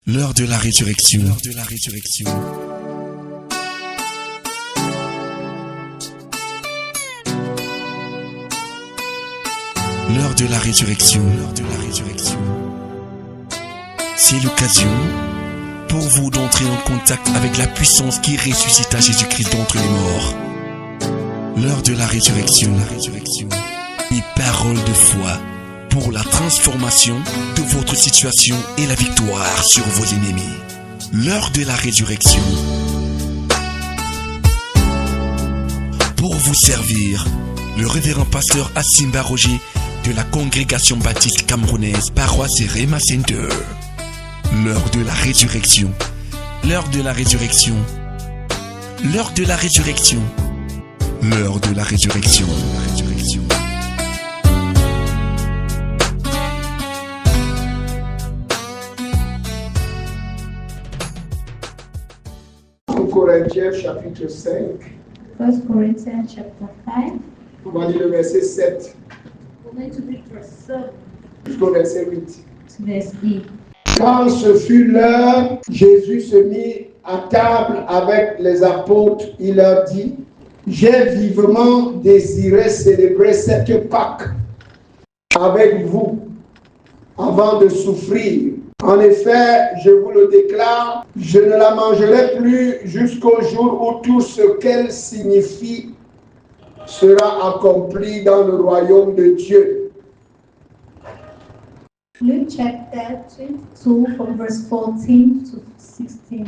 L'heure de la résurrection. L'heure de la résurrection. L'heure de la résurrection. L'heure de la résurrection. C'est l'occasion pour vous d'entrer en contact avec la puissance qui ressuscita Jésus-Christ d'entre les morts. L'heure de la résurrection. La résurrection. Une parole de foi pour la transformation de votre situation et la victoire sur vos ennemis. L'heure de la résurrection. Pour vous servir, le révérend pasteur Asimba Roger de la congrégation baptiste camerounaise Paroisse Rema Center. L'heure de la résurrection. L'heure de la résurrection. L'heure de la résurrection. L'heure de la résurrection. La résurrection. Corinthiens chapitre 5. 1 Corinthians chapter 5. On va lire le verset 7 We're going to read verse 7 jusqu'au verset 8. to verse 8. Quand ce fut l'heure, Jésus se mit à table avec les apôtres. Il leur dit: j'ai vivement désiré célébrer cette Pâque avec vous avant de souffrir. En effet, je vous le déclare, je ne la mangerai plus jusqu'au jour où tout ce qu'elle signifie sera accompli dans le royaume de Dieu. Luke chapter 22 from verse 14 to 16.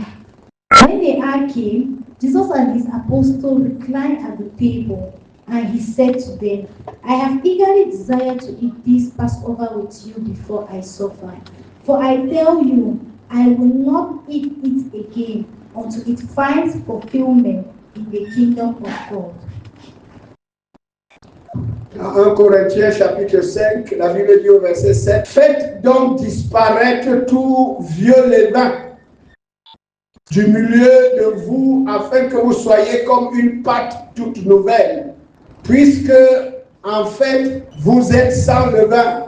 When the hour came, Jesus and his apostles reclined at the table, and he said to them, I have eagerly desired to eat this Passover with you before I suffer. For I tell you, I will not eat it again until it finds fulfillment in the kingdom of God. Dans 1 Corinthiens chapitre 5, la Bible dit au verset 7, faites donc disparaître tout vieux levain du milieu de vous, afin que vous soyez comme une pâte toute nouvelle, puisque en fait vous êtes sans levain.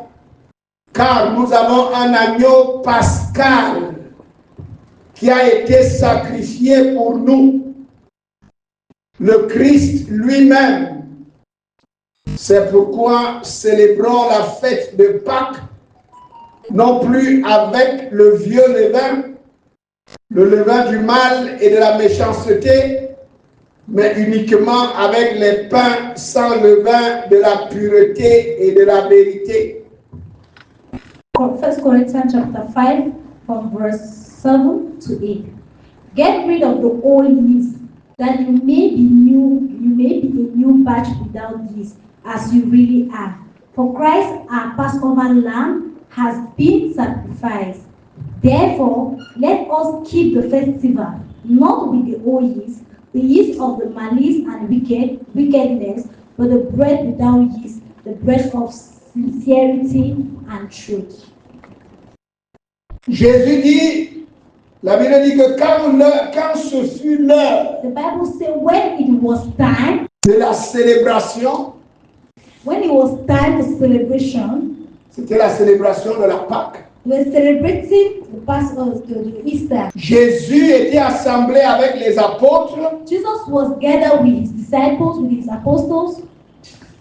Car nous avons un agneau pascal qui a été sacrifié pour nous, le Christ lui-même. C'est pourquoi célébrons la fête de Pâques, non plus avec le vieux levain, le levain du mal et de la méchanceté, mais uniquement avec les pains sans levain de la pureté et de la vérité. 1 Corinthians chapter 5 from verse 7 to 8. Get rid of the old yeast, that you may be a new batch without yeast, as you really are. For Christ, our Passover lamb, has been sacrificed. Therefore, let us keep the festival, not with the old yeast, the yeast of the malice and wickedness, but the bread without yeast, the bread of sincerity and truth. Jésus dit, la Bible dit que quand ce fut l'heure The Bible says when it was time, de la célébration, when it was time for celebration, c'était la célébration de la Pâque. we're celebrating the Passover, the Easter. Jésus était assemblé avec les apôtres Jesus was gathered with his disciples, with his apostles,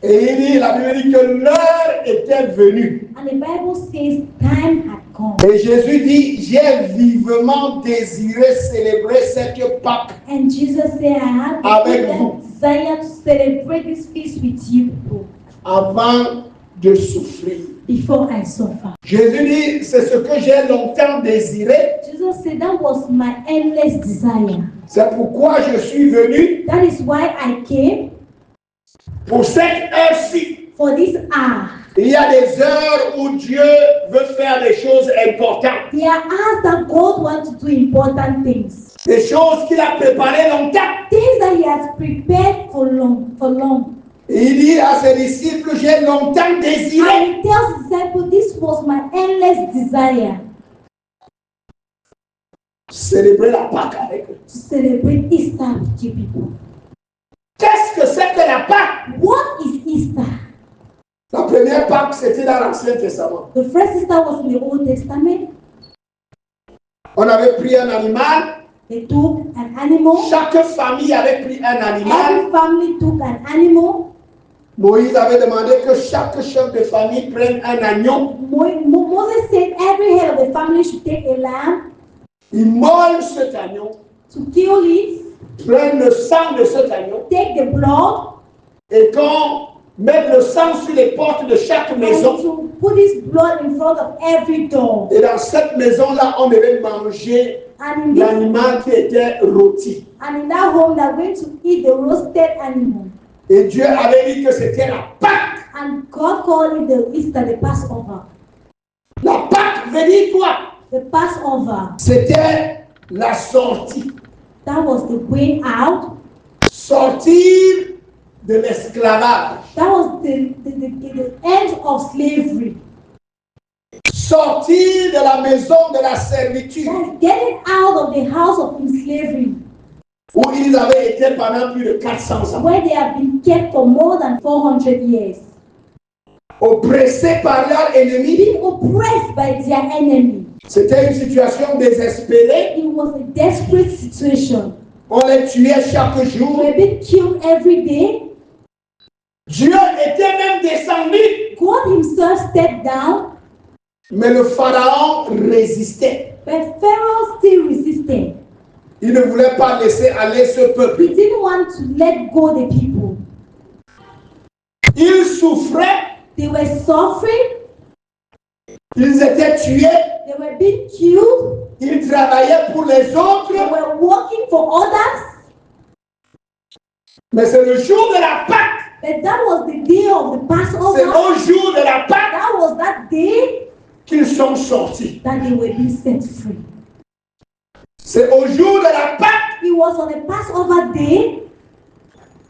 et il dit, la Bible dit que l'heure était venue. and the Bible says time had come. Et Jésus dit, j'ai vivement désiré célébrer cette Pâque And Jesus said, I have Avec a vous. desire to celebrate this feast with you people avant de souffrir. before I suffer. Jésus dit, c'est ce que j'ai longtemps désiré, Jesus said that was my endless desire. c'est pourquoi je suis venu That is why I came pour cette heure-ci. for this hour. Il y a des heures où Dieu veut faire des choses importantes, There are hours that God wants to do important things. des choses qu'il a préparées longtemps. Things that he has prepared for long. Et il dit à ses disciples, j'ai longtemps désiré And he tells his disciples, this was my endless desire célébrer la Pâque avec eux. to celebrate Easter with you people. Qu'est-ce que c'est que la Pâque? What is Easter? La première Pâque, c'était dans l'Ancien Testament. The first Easter was in the Old Testament. On avait pris un animal. They took an animal. Chaque famille avait pris un animal. Every family took an animal. Moïse avait demandé que chaque chef de famille prenne un agneau. Moses said every head of the family should take a lamb. Il molle cet agneau. To kill it. Prenne le sang de cet agneau. Take the blood. Et qu'on mette le sang sur les portes de chaque maison. And to put his blood in front of every door. Et dans cette maison-là, on devait manger l'animal qui était rôti. And in that home, they are going to eat the roasted animal. Et Dieu avait dit que c'était la Pâque. And God called it the Easter, the Passover. La Pâque veut dire quoi? The Passover. C'était la sortie. That was the way out. Sortir de l'esclavage. That was the end of slavery. Sortir de la maison de la servitude. That's getting out of the house of slavery. Où ils avaient été pendant plus de 400 ans. Where they have been kept for more than 400 years. Oppressés par leurs ennemis. Being oppressed by their enemy. C'était une situation désespérée. It was a desperate situation. On les tuait chaque jour. They were being killed every day. Dieu était même descendu. God himself stepped down. Mais le pharaon résistait. But Pharaoh still resisted. Il ne voulait pas laisser aller ce peuple. He didn't want to let go the people. Ils souffraient. They were suffering. Ils étaient tués. They were being killed. Ils travaillaient pour les autres. They were working for others. Mais c'est le jour de la Pâque. But that was the day of the Passover. C'est au jour de la Pâque. That was that day qu'ils sont sortis. that they were being set free. C'est au jour de la Pâque. It was on the Passover day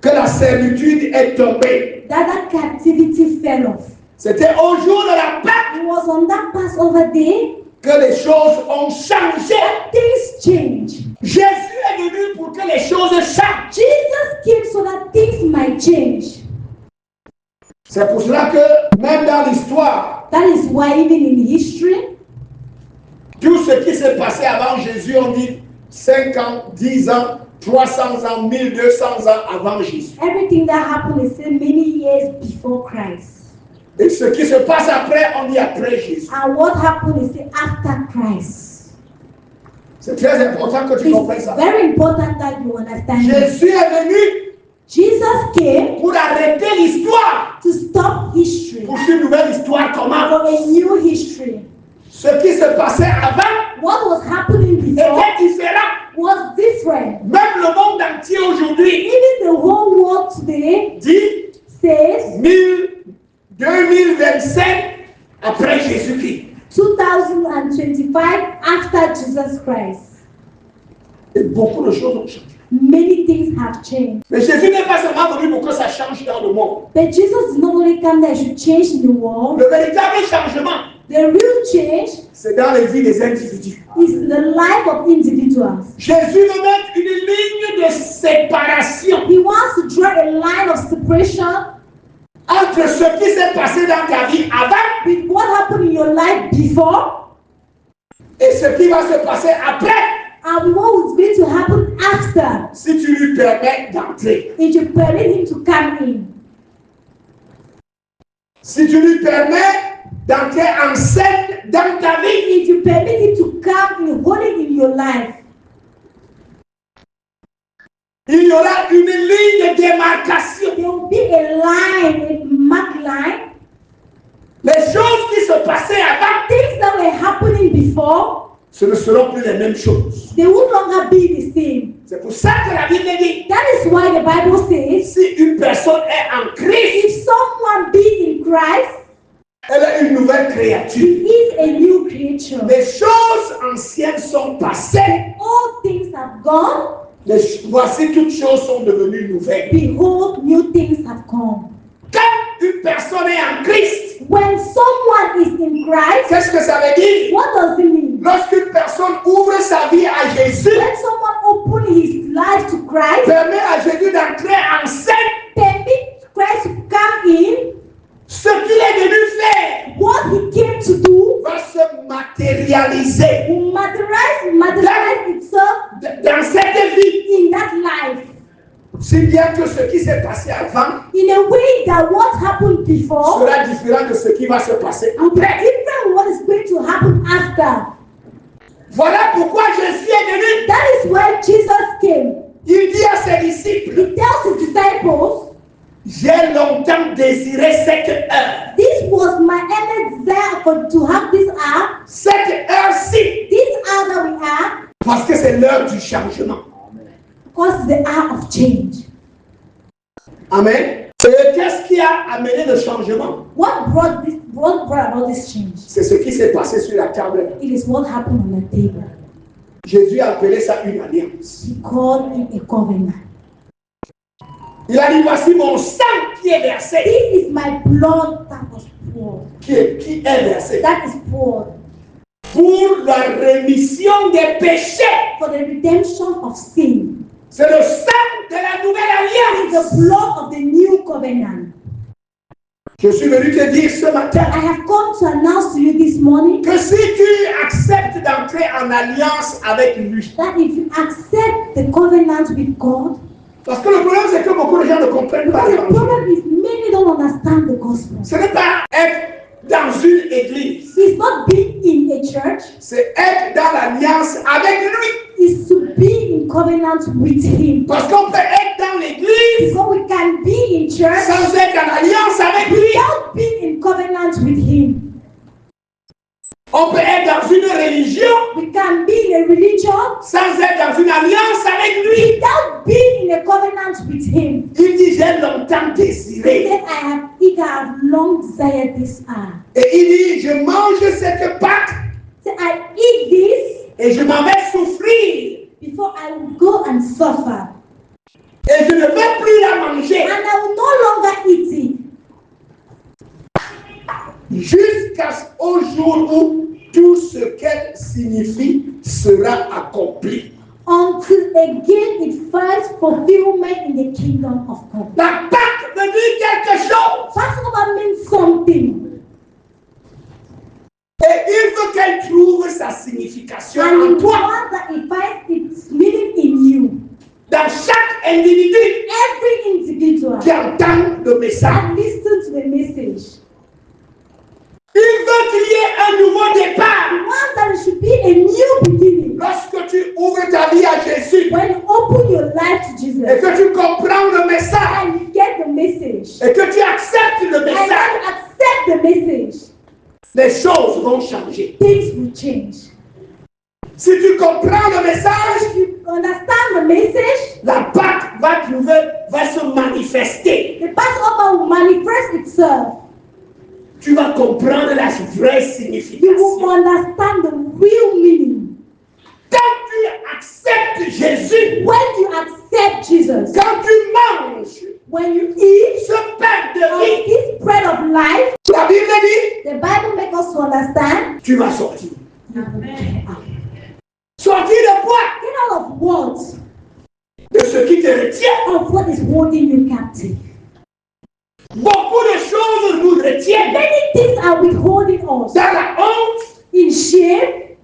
que la servitude est tombée. that captivity fell off. C'était au jour de la Pâque. It was on that Passover day que les choses ont changé. Things change. Jésus est venu pour que les choses changent. Jesus came so that things might change. C'est pour cela que même dans l'histoire, that is why even in history, tout ce qui s'est passé avant Jésus, on dit 5 ans, 10 ans, 300 ans, 1200 ans avant Jésus. Everything that happened is still many years before Christ. Et ce qui se passe après, on dit après Jésus. And what happened is after Christ. C'est très important que tu comprennes ça. Very important that you understand. Jésus est venu. Jesus came pour arrêter l'histoire. To stop history. Pour une nouvelle histoire commence. For a new history. Ce qui se passait avant. What was happening before était différent. Was different. Même le monde entier aujourd'hui. Even the whole world today dit says 2025 après Jésus-Christ. 2025 after Jesus Christ. Et beaucoup de choses ont changé. Many things have changed. Mais Jésus n'est pas seulement venu pour que ça change dans le monde. But Jesus did not only come that it should change in the world. Le véritable changement, the real change, c'est dans les vies des individus. Is the life of individuals. Jésus veut mettre une ligne de séparation. He wants to draw a line of separation entre ce qui s'est passé dans ta vie avant, with what happened in your life before, et ce qui va se passer après. And what is going to happen after? Si tu lui permets d'entrer. If you permit him to come in. Si tu lui permets d'entrer en scène dans ta vie. If you permit him to come in, hold it in your life. Il y aura une ligne de démarcation. There will be a line, a mark line. Les choses qui se passaient avant. Things that were happening before. Ce ne seront plus les mêmes choses. They will no longer be the same. C'est pour ça que la Bible dit. That is why the Bible says. Si une personne est en Christ. If someone be in Christ. Elle est une nouvelle créature. He is a new creature. Les choses anciennes sont passées. All things have gone. Voici toutes choses sont devenues nouvelles. Behold, new things have come. Quand une personne est en Christ. When someone is in Christ. Qu'est-ce que ça veut dire? What does it mean? Lorsqu'une personne ouvre sa vie à Jésus. When someone opens his life to Christ. Permet à Jésus d'entrer en scène. Permit Christ to come in. Ce qu'il est venu faire. What he came to do. Va se matérialiser. Will materialize Si bien que ce qui s'est passé avant in a way that what happened before sera différent de ce qui va se passer will be après. different from what is going to happen after. Voilà pourquoi Jésus est venu. That is why Jesus came. Il dit à ses disciples, He tells his disciples, j'ai longtemps désiré cette heure. this was my earnest desire to have this hour, Cette heure-ci, this hour that we have, parce que c'est l'heure du changement. because it's the hour of change. Amen. Et qu'est-ce qui a amené le changement? What brought about this change? C'est ce qui s'est passé sur la table. It is what happened on the table. Jésus a appelé ça une alliance. He called it a covenant. Il a dit, voici mon sang qui est versé. This is my blood that was poured. Qui est versé? That is poured Pour la rémission des péchés. for the redemption of sin. C'est le sang de la nouvelle It is alliance. the blood of the new covenant. Je suis venu te dire ce matin I have come to announce to you this morning que si tu acceptes d'entrer en alliance avec lui, that if you accept the covenant with God, parce que le problème c'est que beaucoup de gens ne comprennent pas the l'évangile. problem is many don't understand the gospel. Ce n'est pas être dans une église, It's not being in a church, c'est être dans l'alliance avec lui. it's to be in covenant with Him. Parce qu'on peut être dans l'église So we can be in church sans être en alliance avec lui. without being in covenant with Him. On peut être dans une religion We can be in a religion sans être dans une alliance avec lui. without being in a covenant with Him. Il dit, j'ai longtemps He désiré. said, I have long desired this hour. Et il dit, je mange cette Pâque So I eat this et je m'en vais souffrir. before I will go and suffer. Et je ne vais plus la manger And I will no longer eat it jusqu'au jour où tout ce qu'elle signifie sera accompli. until again it finds fulfillment in the kingdom of God. La Pâque veut dire quelque chose. Passover means something. Et il veut qu'elle trouve sa signification And en it toi. wants that it finds its meaning in you. Dans chaque individu Every individual qui entend le message. that listens to the message. Il veut qu'il y ait un nouveau départ. He wants that it should be a new beginning. Lorsque tu ouvres ta vie à Jésus When you open your life to et Jesus que tu comprends le message and you get the message et que tu acceptes le and then message, you accept the message, les choses vont changer. things will change. Si tu comprends le message, If you understand the message, la Pâque va se manifester. the Passover will manifest itself. Tu vas comprendre la vraie You will signification. understand the real meaning. Quand tu acceptes Jésus, When you accept Jesus, quand tu manges when you eat ce pain de of vie, this bread of life, la Bible dit, the Bible makes us to understand. tu vas sortir. You will get out. Sortir de quoi? Get out of what? De ce qui te retient. Of what is holding you captive. Beaucoup de choses nous retiennent. Many things are withholding us. Dans la honte, In shame,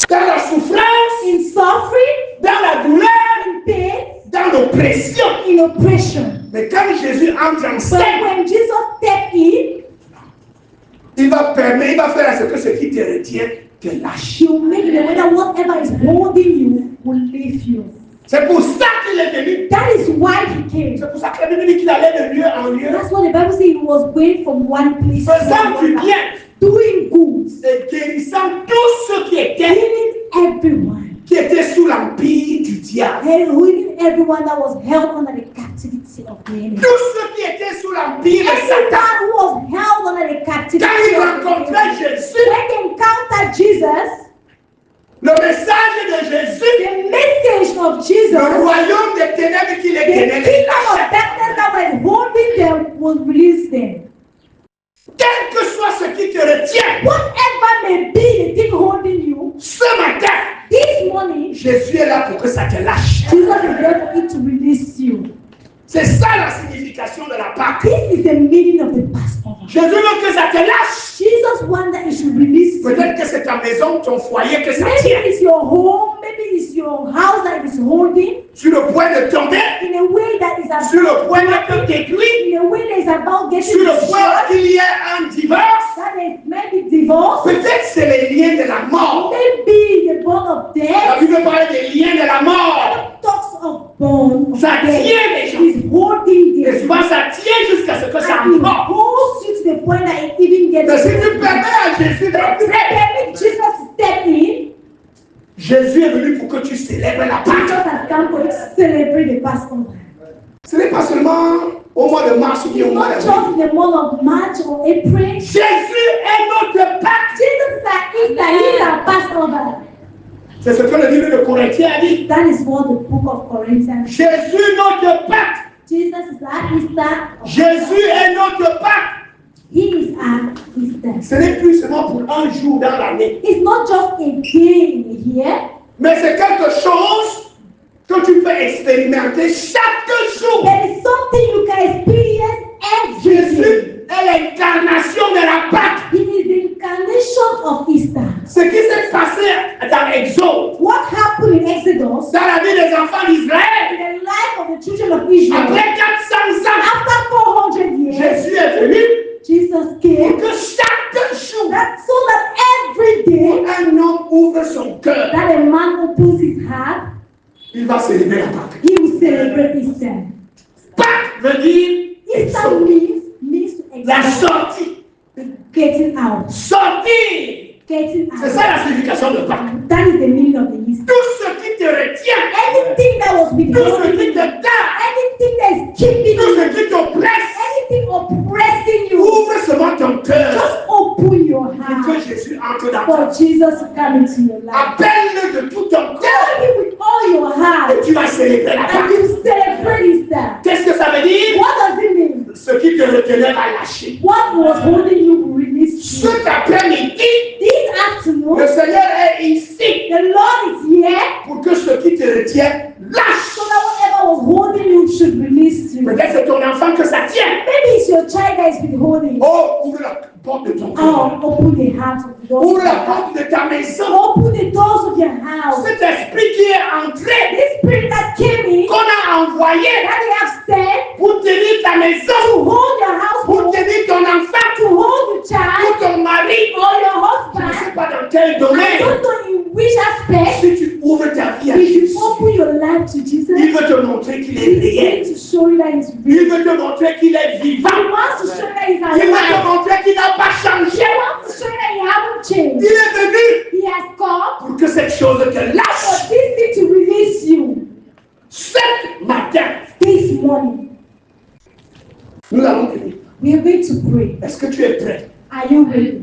dans la souffrance, in suffering, dans la douleur, in pain, dans l'oppression. in oppression. Mais quand Jésus entre en But scène, when Jesus stepped in, il va faire à ce que ce qui te retient te lâche. He will make it a way that whatever is holding you will leave you. C'est pour ça qu'il est venu. That is why He came. C'est pour ça que la Bible dit qu'il allait de lieu en lieu, That's what the Bible says He was going from one place to faisant du another, bien doing good, et guérissant tous ceux qui healing everyone, étaient sous l'empire du diable. and healing everyone that was held under the captivity of the enemy. Tous ceux qui étaient sous l'empire de Satan. Everyone who was held under the captivity Quand ils of the rencontraient enemy. Jésus, When they encountered Jesus, le message de Jésus, the message of Jesus, le royaume des ténèbres qui les the tenait, les kingdom of lâchait. darkness that was holding them will release them. Quel que soit ce qui te retient, Whatever may be the thing holding you, ce matin, this morning, Jésus est là pour que ça te lâche. Jesus is there for it to release you. C'est ça la signification de la Pâque. This is the meaning of the Passover. Jésus veut que ça te lâche. Jesus wants that it should release you. Peut-être que c'est ta maison, ton foyer que ça Maybe tient. it's your home, maybe it's your house that is holding. Tu le point de tomber, in a way that is sur le about point d'être détruit, in a way that is about getting sur le point destroyed, qu'il y ait un divorce. that is maybe divorce, Peut-être c'est les liens de la mort. maybe the bond of La death. Bible parle des liens de la mort. Talks of bond of Ça death. tient les gens. Is holding Et them. souvent ça tient jusqu'à ce que ça And it mort. holds you to the point that it even gets Mais si tu permets à Jésus If you d'entrer, permit Jesus to step in, Jésus est venu pour que tu célèbres la Jesus Pâque. has come to celebrate the Passover. Ce n'est pas seulement au mois de mars ou bien au mois Not d'avril. just in the month of March or April. Jésus est notre Pâque. Jesus is our Easter, he is our Passover. C'est ce que le livre de Corinthiens a dit. That is what the book of Corinthians. Jésus notre Pâque. Jesus is our Easter. Jésus est notre Pâque. He is our Easter. Ce n'est plus seulement pour un jour dans l'année, It's not just a day in a year, mais c'est quelque chose que tu peux expérimenter chaque jour. but it's something you can experience every day. Jésus est l'incarnation de la Pâque. He is the incarnation of Easter. Ce qui s'est passé dans l'Exode, What happened in Exodus dans la vie des enfants in d'Israël, the life of the children of Israel? après 400 ans, After 400 years, Jésus est venu Jesus pour came que chaque jour, so that every day un homme ouvre son cœur. that a man opens his heart, Il va célébrer la Pâque. he will celebrate Easter. Pâque veut dire Easter means to la exalt, sortie. getting out, Sortir. getting C'est out. ça la signification de Pâque. That is the meaning of the Easter. Tout ce qui te retient, Anything that was tout ce withholding qui you, te garde, anything that is keeping tout you, ce qui t'oppresse, anything oppressing you, ouvre seulement ton cœur just open your pour que heart Jésus entre dans ta for vie. Jesus to come into your life. Appelle-le de tout ton cœur Call him with all your heart et tu vas célébrer la and Pâque. you celebrate Easter. Qu'est-ce que ça veut dire? What does it mean? Ce qui te retenait va lâcher. What was holding you will release you. Cet après-midi, This afternoon, le Seigneur est ici the Lord is here pour que ce qui te retient lâche. so that whatever was holding you should release you. Peut-être c'est ton enfant que ça tient. Maybe it's your child that is withholding. Oh, ouvre la porte de ton cœur. Oh, open the heart of the door. Ouvre la porte de ta maison. Open the doors of your house. Cet esprit qui est entré, This spirit that came in, qu'on a envoyé that they have sent pour tenir ta to maison, hold your house, pour tenir ton enfant, to hold your pour child ton mari, or your je ne sais husband. pas dans quel I domaine. don't know in which aspect. Si tu ouvres ta vie à If Jésus, you open your life to Jesus, il veut te montrer qu'il est He's réel. going to show you that He's Il real. veut te montrer qu'il est He vivant. wants to show you that He's Il veut te alive. montrer qu'il n'a pas He changé. wants to show you that He hasn't Il changed. est venu He has come pour que cette chose te for lâche. this thing to release you. Ce matin, This morning, nous allons prier. we are going to pray. Est-ce que tu es prêt? Are you ready?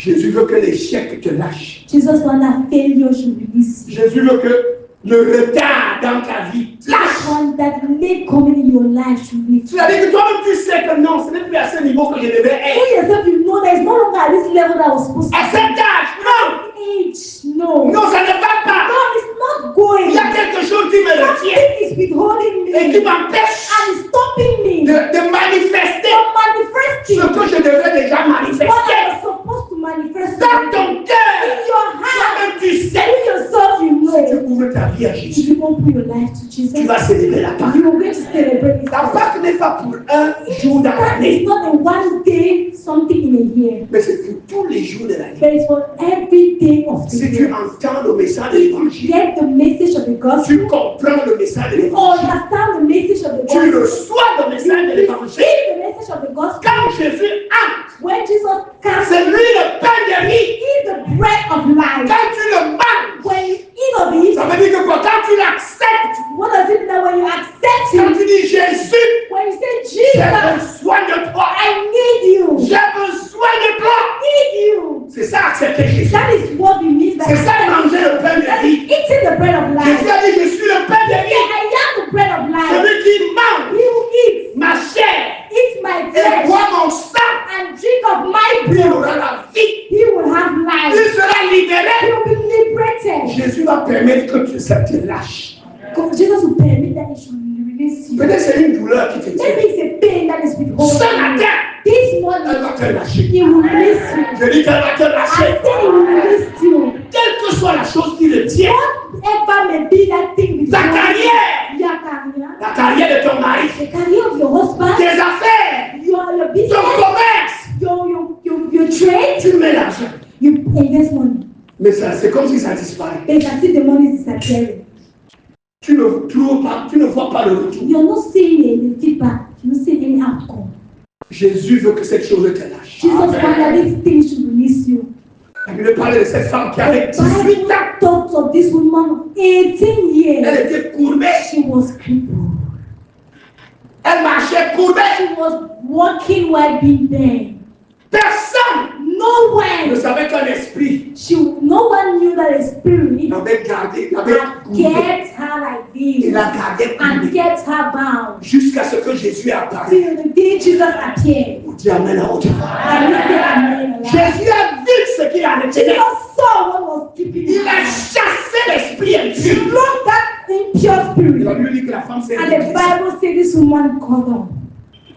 Jésus veut que l'échec te lâche. Jesus wants that failure should release you. Jésus veut que le retard dans ta vie lâche. One that late coming in your life should release you. C'est-à-dire que toi-même tu sais que non, ce n'est plus à ce niveau que je devais You être. yourself, you know that it's no longer at this level that was supposed to À cet âge, non. be. Age, no. Non, ça ne va pas. No, it's not going. Il y a quelque chose qui me retient Something is withholding me et qui m'empêche and is stopping me de manifester from manifesting ce que je devrais déjà what I manifester. was supposed to manifest. Dans ton In cœur, your heart, toi-même tu sais. you yourself, you Si tu know. ouvres ta vie à If Jésus, you open your life to Jesus, tu vas célébrer la Pâque. you are going to celebrate this. La Pâque n'est pas pour un jour dans That is l'année, not a one day something in a year, mais c'est pour tous les jours de l'année. but it's for every day of the Si tu year. entends le message de If you l'évangile, get the message of the tu gospel, comprends le message de you l'évangile, understand the message of the tu gospel, reçois le message de you l'évangile. receive the message of the gospel. Quand Jésus entre, When Jesus comes, c'est lui le pain de vie. He is the bread of life. Quand tu le manges, When you eat of it, ça veut dire que quand tu l'acceptes, what does it mean that when you accept quand Him, tu dis Jésus, when you say j'ai Jesus, besoin de toi, I need you, j'ai besoin de toi. need you. C'est ça accepter Jésus. That is what we mean by C'est ça manger le pain that de is vie. eating the bread of Jésus life. a dit je suis le pain de Yeah, vie. I am the bread of life. Celui qui mange He who eats, ma chair eats my et flesh boit mon sang, and drink of my il blood, aura la vie. he will have life. Il sera He libéré. will be liberated. Jésus va permettre que ça te lâche. Jesus will permit that He should release you. Peut-être c'est une douleur qui te tient. Maybe it's a pain that is Ce withholding you. matin, This elle morning, va te lâcher. He will release you. Je dis qu'elle va te I lâcher. say He will release you. Quelle que soit la chose qui le tient, Whatever You invest money. Mais ça, c'est comme si ça disparaît. But you can see the money is disappearing. Tu ne vois pas le retour. You're not seeing any feedback. You're not seeing any outcome. Jésus veut que cette chose te lâche. Jesus wants that this thing should release you. La Bible parle de cette femme qui avait The 18 Bible ans. talks of this woman, 18 years. Elle était courbée. She was crippled. Elle marchait courbée. She was walking while being there. Personne No ne one, savait qu'un esprit no one knew that a spirit l'avait gardée, l'avait had courbée. kept her like Il this la gardait and courbée kept her bound jusqu'à ce que Jésus apparaisse. till the day Jesus appeared. On dit Amen à haute voix. And we say amen. Jésus a vu ce qui la retenait. Jesus saw what was keeping Il a her. chassé l'esprit He impur. broke that impure Et la spirit. Bible dit que la femme s'est And the réveillée. Bible says this woman called on.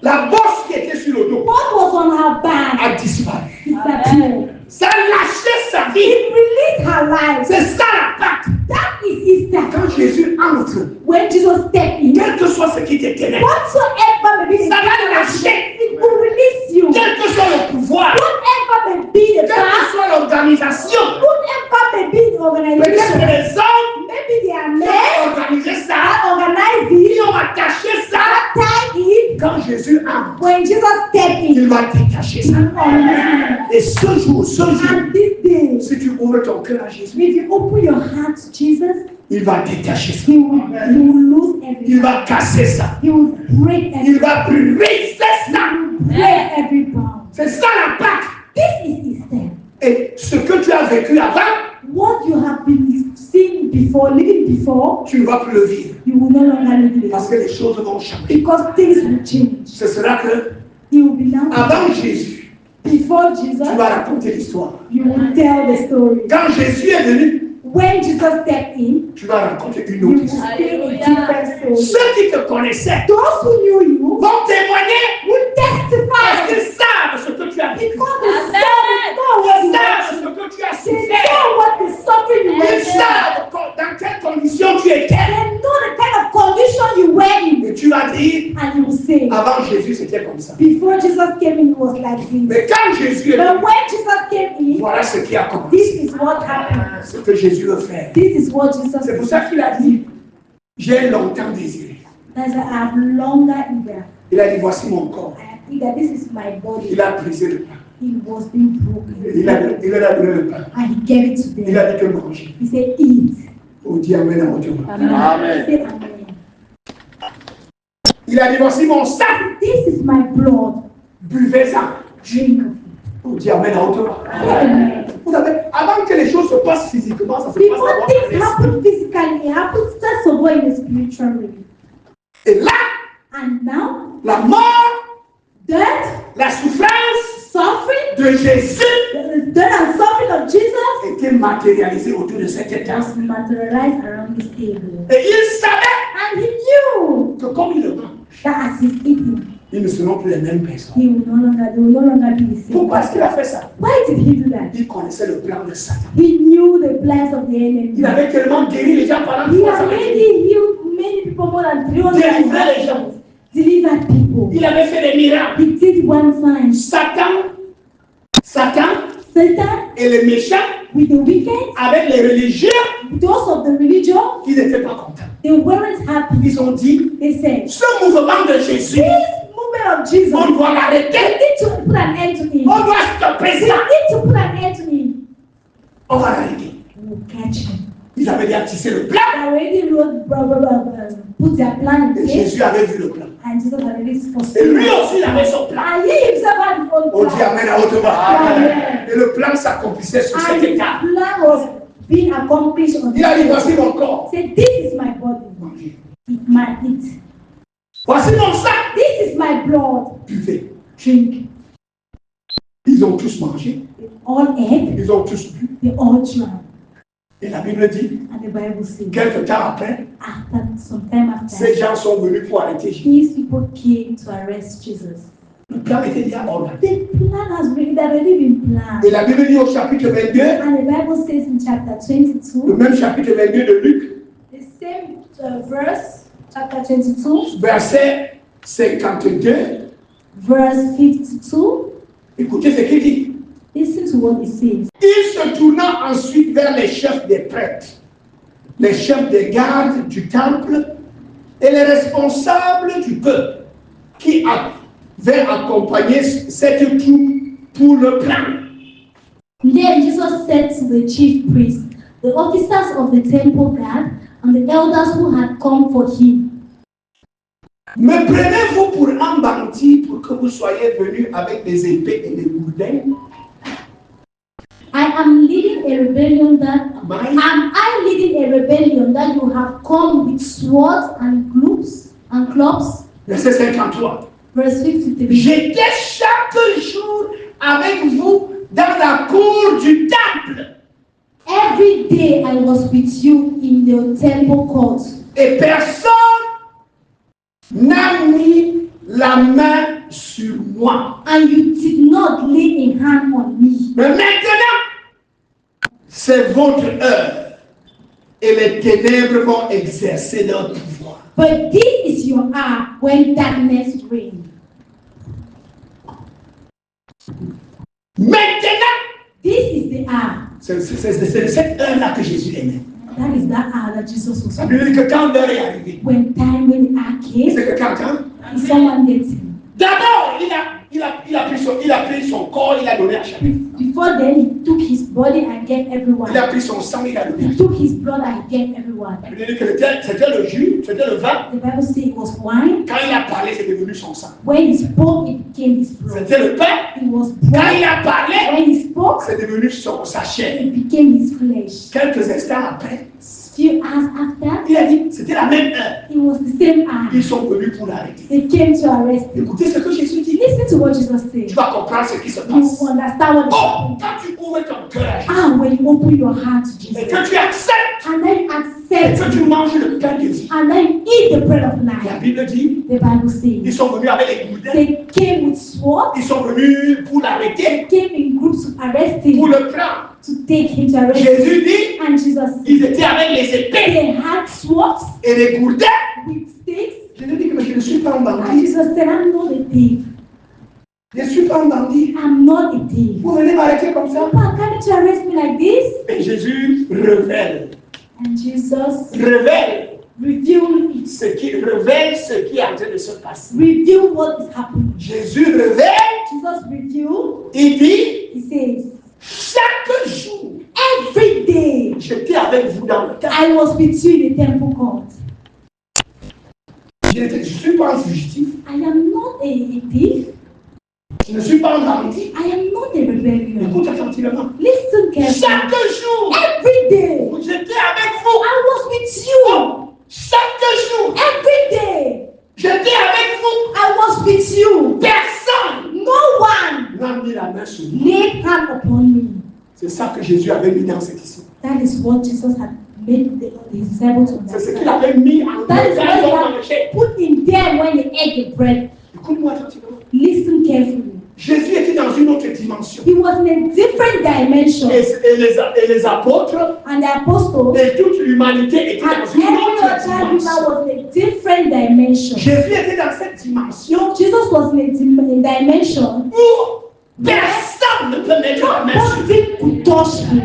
La bosse qui était sur le dos What was on her back a disparu. disappeared. Ça a lâché sa vie. It released her life. C'est ça la Pâque. That is Easter. Quand Jésus entre, When Jesus stepped in, quel que soit ce qui te tenait, whatsoever may be the ça va lâcher. it will release you. Quel que soit le pouvoir, Whatever may be the quelle que power, soit l'organisation, whatever may be the peut-être organization, les hommes maybe they are qui men ont organisé ça, that organize qui it, ont attaché ça. tie it. Quand Jésus entre, When Jesus stepped il in, va détacher ça. Et ce jour, and this day, si tu ouvres ton cœur à Jésus, if you open your heart to Jesus, il va détacher ça. He will lose Il everything. va casser ça. He will break Il every, va briser ça. break every bond. C'est ça la Pâque. This is Easter. Et ce que tu as vécu avant, What you have been seeing before, living before, tu ne vas plus le vivre. you will no longer live Parce it. que les choses vont changer. Because things will change. Ce sera que, You will be now. avant Jésus, Before tu Jesus, vas raconter l'histoire. you will tell the story. Quand Jésus est venu, When Jesus stepped in, tu vas raconter une you autre will histoire. say a different story. Ceux qui te connaissaient Those who knew you vont témoigner will parce testify. qu'ils savent ce que tu as vécu. Because they saw what Ils you savent went ce que tu as through. They souffert. saw what the suffering you went Ils through. savent dans quelles conditions tu étais. They know the kind of condition you were in. Et tu vas dire, And you will say, avant Jésus, c'était comme ça. before Jesus came in, it was like this. Mais quand Jésus est But venu, when Jesus came in, voilà ce qui a commencé. this is what happened. Ce que Jésus veut faire. This is what Jesus C'est pour did. ça qu'il a dit, j'ai longtemps désiré. That's why I have longer eager. Il a dit, voici mon corps. I have eager. This is my body. Il a brisé le pain. It was being broken. Il a donné le pain. And he gave it to Il them. a dit que manger. He said, eat. On dit Amen à haute voix. Amen. Say amen. Il a dit, voici mon sang. This is my blood. Buvez-en. Drink of it. On dit Amen à haute voix. Say amen. Vous savez, avant que les choses se passent physiquement, ça se passe Before d'abord things dans l'esprit. happen physically, it happens first of all in the spiritual realm. Et là, And now, la mort, death, la souffrance suffering, de Jésus the death and suffering of Jesus était matérialisée autour de cette étape. was materialized around this table. Et il savait And he knew que comme il le mange, that as he's eating, ils ne seront plus les mêmes personnes. they will no longer be the same. Pourquoi est-ce qu'il a fait ça? Why did he do that? Il connaissait le plan de Satan. He knew the plans of the enemy. Il avait tellement guéri les gens pendant He 300 had ans. already healed many people, more than 300 Délivrer les gens. delivered people. Il avait fait des miracles. He did one sign. Satan Satan et les méchants with the wicked, avec les religieux, those of the religion, ils n'étaient pas contents. they weren't happy. Ils ont dit, They said, ce mouvement de Jésus, this movement of Jesus, on doit l'arrêter. we need to put an end to it. On doit stopper We ça. need to put an end to it. On va l'arrêter. We'll catch him. Ils avaient déjà tissé le plan. They already put their plan in Et place, Jésus avait vu le plan. and Jesus had already Et foreseen lui it. aussi, il avait son plan. And he himself had his own On dit plan. Amen à haute voix. Amen. Et le plan s'accomplissait sur And cette his étape. plan was being accomplished on Il a dit, this voici day. mon corps. He said, this is my body. Mangez. It might eat. Voici mon sang. This is my blood. Buvez. Drink. Ils ont tous mangé. They all ate. Ils ont tous bu. They all drank. Et la Bible dit, And the Bible says, quelque temps après, after some time ces after, gens sont venus pour arrêter Jésus. these people came to arrest Jesus. Le plan était déjà organisé. The plan has really already been planned. Et la Bible dit au chapitre 22, And the Bible says in chapter le 22, même chapitre 22 de Luc, the same verse, chapter 22, verset 52, verse 52. écoutez ce qu'il dit. Listen to what it says. Il se tourna ensuite vers les chefs des prêtres, les chefs des gardes du temple et les responsables du peuple qui avaient accompagné cette troupe pour le plan. Then Jesus said to the chief priests, the officers of the temple guard, and the elders who had come for him. Me prenez-vous pour un bandit pour que vous soyez venus avec des épées et des gourdins? I am leading a rebellion that you have come with swords and clubs. Verset 53. Verse 53. J'étais chaque jour avec vous dans la cour du temple. Every day I was with you in the temple court. Et personne n'a mis la main sur moi. And you did not lay a hand on me. Mais maintenant, c'est votre heure. Et les ténèbres vont exercer leur pouvoir. But this is your hour when darkness reigns. Maintenant, this is the hour. c'est de cette heure-là que Jésus est né. That is that hour that Jesus was Ça veut dire que quand l'heure est arrivée, when the hour came, c'est que quand someone gets him. d'abord, il a pris son corps, il a donné à chacun. Before then, he took his body and gave everyone. Il a pris son sang, il a donné à He took his blood and gave everyone. Ça veut dire que c'était le jus, c'était le vin. The Bible says it was wine. Quand il a parlé, c'est devenu son sang. When he spoke, it became his blood. C'était le pain. It was Quand bread. il a parlé, When he spoke, c'est devenu sa chair. it became his flesh. Quelques instants après, Few hours after, il a dit, c'était la même heure. it was the same hour. Ils sont venus pour l'arrêter. They came to arrest him. Écoutez ce que Jésus dit. Listen to what Jesus said. Tu vas comprendre ce qui se You passe. understand what is Oh, happening. quand tu ouvres ton cœur à Jésus, When you open your heart to et Jesus, que tu acceptes, and then you et accept, que tu manges le pain de vie, and then you eat the bread of la life, Bible dit, the Bible says, ils sont venus avec les gourdins, they came with swords, ils sont venus pour l'arrêter, they came in groups to arrest pour him, le prendre. to take him to arrest him. Jésus dit, And Jesus said, ils étaient avec les épées they had swords et les gourdins. with sticks. Jésus dit que mais je ne suis pas un And bandit. Jesus said, I'm not a thief. Je ne suis pas un bandit. I'm not a thief. Vous venez m'arrêter comme ça. Papa, can you arrest me like this? Et Jésus révèle And Jesus révèle revealed ce qui est en train de se passer. what is happening. Jésus révèle, Jesus revealed, il dit, he says, chaque jour, every day j'étais avec vous dans le temple. I was with you in the temple court. Je ne suis pas un fugitif. I am not a thief. Je ne suis pas un bandit. I am not a rebellion. Écoute attentivement. Listen carefully. Chaque jour, Every day j'étais avec vous. I was with you. Chaque jour, Every day j'étais avec vous. I was with you. Personne No one n'a mis la main sur moi. laid hand upon me. C'est ça que Jésus avait mis dans cette histoire. That is what Jesus had made the disciples to C'est ce qu'il understand. avait mis en That is what dans he le had chèque. put in there when they ate the bread. Écoute-moi attentivement. Listen carefully. Jésus était dans une autre dimension. He was in a different dimension. Et les apôtres And the apostles et toute l'humanité étaient and dans une every autre other human dimension. was in a different dimension. Jésus était dans cette dimension Jesus was in a dimension où personne ne peut mettre la main sur lui. nobody could touch him.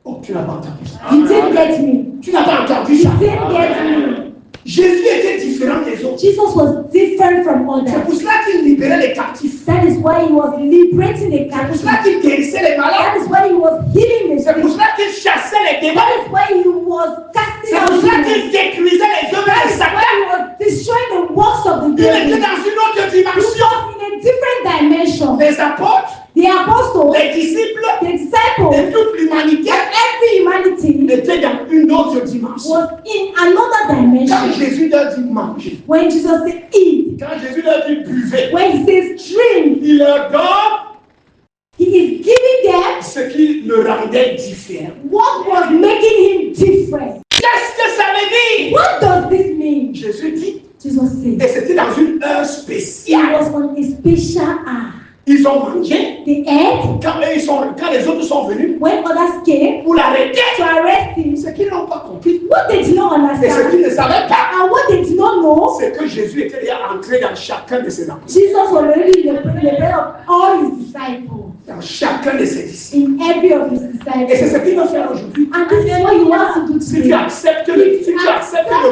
Oh, tu n'as pas entendu ça. You didn't get me. Tu n'as pas entendu ça. You didn't get me. Jésus était différent des autres. Jesus was different from C'est others. pour cela qu'il libérait les captifs. That is why he was liberating the C'est pour captives. cela qu'il guérissait les That malades. is why he was healing the C'est pour sick. cela qu'il chassait les démons. That is why he was casting C'est out pour cela demons. qu'il détruisait les œuvres That de is why Satan. he was destroying the works of the Il était devil. dans une autre He dimension. was in a different dimension. Les apôtres, The apostles, les disciples the disciples, et toute l'humanité and every humanity étaient dans une autre dimension. was in another Quand dimension. Jésus leur dit manger, When Jesus said eat, quand Jésus leur dit buvez, when he says drink, il leur donne he is giving them ce qui le rendait différent. what was making him different. Qu'est-ce que ça veut dire? What does this mean? Jésus dit, Jesus said et c'était dans une heure he spéciale. was on a special hour. Ils ont mangé The ate quand les autres sont venus when others came pour l'arrêter. to arrest him. Ce qu'ils n'ont pas compris What they did not et ce qu'ils understand ne savaient pas, and what they did not know, c'est que Jésus était entré dans chacun de ses apôtres. Jesus was already in the presence of all his disciples. Dans dans chacun de ses disciples. in every of his Et c'est ce disciples. qu'il va faire aujourd'hui. And this is what he wants to do Si tu today. acceptes de